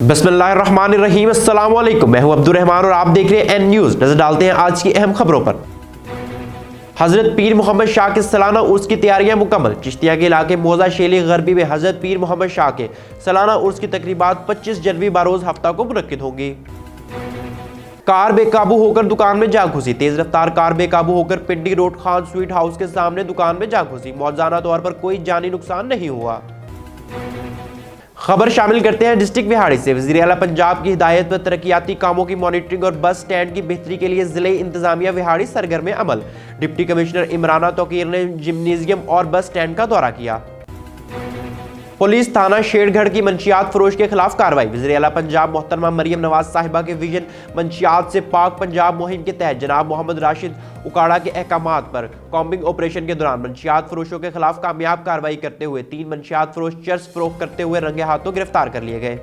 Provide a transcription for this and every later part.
बिस्मिल्लाहिर्रहमानिर्रहीम, अस्सलाम वालेकुम। मैं हूं अब्दुल रहमान और आप देख रहे हैं एन न्यूज़। नजर डालते हैं आज की अहम खबरों पर। हजरत पीर मोहम्मद शाह के सालाना उर्स की तैयारियां मुकम्मल। चिश्तिया के इलाके मोजा शेली गरबी में हजरत पीर मोहम्मद शाह के सालाना उर्स की तकरीबात 25 जनवरी बरोज हफ्ता को मुनक्किद होंगी। कार बेकाबू होकर दुकान में जा घुसी। तेज रफ्तार कार बेकाबू होकर पिंडी रोड खान स्वीट हाउस के सामने दुकान में जा घुसी। मौजाना तौर पर कोई जानी नुकसान नहीं हुआ। खबर शामिल करते हैं डिस्ट्रिक्ट विहाड़ी से। वज़ीर आला पंजाब की हिदायत पर तरक्याती कामों की मॉनिटरिंग और बस स्टैंड की बेहतरी के लिए जिले इंतजामिया विहाड़ी सरगर्म अमल। डिप्टी कमिश्नर इमराना तोकीर ने जिम्नेजियम और बस स्टैंड का दौरा किया। पुलिस थाना शेरगढ़ की मंशियात फरोश के खिलाफ कार्रवाई। वज़ीर आला पंजाब मोहतरमा मरियम नवाज साहिबा के विजन मंशियात से पाक पंजाब मुहिम के तहत जनाब मोहम्मद राशिद उकाड़ा के अहकामात पर कॉम्बिंग ऑपरेशन के दौरान मंशियात फरोशों के खिलाफ कामयाब कार्रवाई करते हुए 3 मंशियात फरोश चर्स फरोख्त करते हुए रंगे हाथों गिरफ्तार कर लिए गए।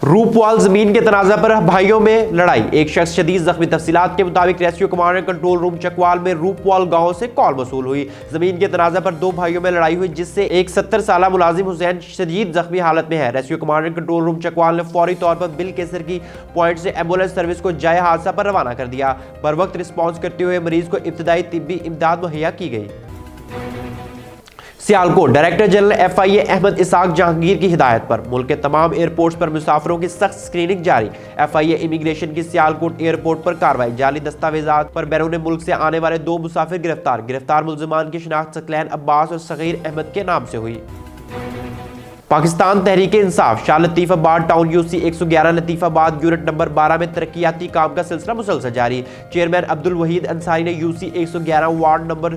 रूपवाल जमीन के तनाजा पर भाइयों में लड़ाई, एक शख्स शदीद जख्मी। तफसीलात के मुताबिक rescue command control room Chakwal में रूपवाल गांव से कॉल वसूल हुई। जमीन के तनाजा पर 2 भाइयों में लड़ाई हुई, जिससे एक 70 साल मुलाजिम हुसैन शदीद जख्मी हालत में है। Rescue command control room Chakwal ने फौरी तौर पर बिल केसर की पॉइंट से एम्बुलेंस सर्विस को जाए हादसा पर रवाना कर दिया। बर वक्त रिस्पॉन्स करते हुए मरीज को इब्तदाई तिब्बी इमदाद मुहैया की गई। Sialkot director general FIA Ahmad Ishaq Jahangir की हिदायत पर मुल्क के तमाम एयरपोर्ट्स पर मुसाफिरों की सख्त स्क्रीनिंग जारी। FIA इमिग्रेशन की सियालकोट एयरपोर्ट पर कार्रवाई। जाली दस्तावेजात पर बैरून मुल्क से आने वाले 2 मुसाफिर गिरफ्तार मुलजमान की शिनाख्त सकलैन अब्बास और सगीर अहमद के नाम से हुई। Pakistan Tehreek Insaf Shah Latifabad town UC 111 Latifabad unit number 12 में तरक्याती काम का सिलसिला मुसलसल जारी। चेयरमैन अब्दुल वहीद अंसारी ने UC 111 ward number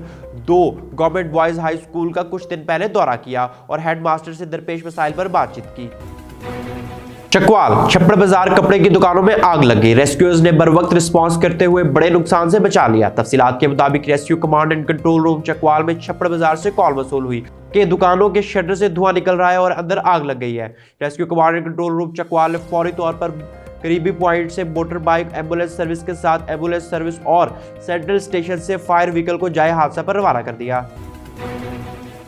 2 government boys high school का कुछ दिन पहले दौरा किया और हेड मास्टर से दरपेश मसाइल पर बातचीत की। चकवाल छप्पड़ बाजार कपड़े की दुकानों में आग लग गई। रेस्क्यूअर्स ने बर वक्त रिस्पॉन्स करते हुए बड़े नुकसान से बचा लिया। तफसीलात के मुताबिक rescue command and control room Chakwal में छप्पड़ बाजार से कॉल वसूल हुई कि दुकानों के शटर से धुआं निकल रहा है और अंदर आग लग गई है। Rescue command and control room Chakwal ने फौरी तौर पर करीबी पॉइंट से मोटर बाइक एम्बुलेंस सर्विस के साथ एम्बुलेंस सर्विस और सेंट्रल स्टेशन से फायर व्हीकल को जाए हादसा पर रवाना कर दिया।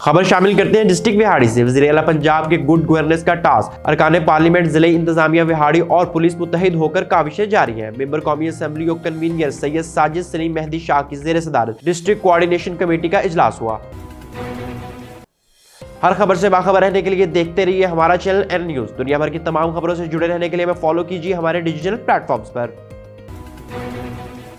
खबर शामिल करते हैं डिस्ट्रिक्ट विहाड़ी से। वज़ीर आला पंजाब के गुड गवर्नेंस का टास्क अरकान पार्लियामेंट जिले इंतजामिया विहाड़ी और पुलिस मुत्तहिद होकर काविशें जारी हैं। मेंबर कौमी असम्बली और कन्वीनियर सैयद साजिद सलीम मेहदी शाह की ज़ेर सदारत डिस्ट्रिक्ट कोऑर्डिनेशन कमेटी का इजलास हुआ। हर खबर से बाखबर रहने के लिए देखते रहिए हमारा चैनल एन न्यूज़। दुनिया भर की तमाम खबरों से जुड़े रहने के लिए फॉलो कीजिए हमारे डिजिटल प्लेटफॉर्म्स पर।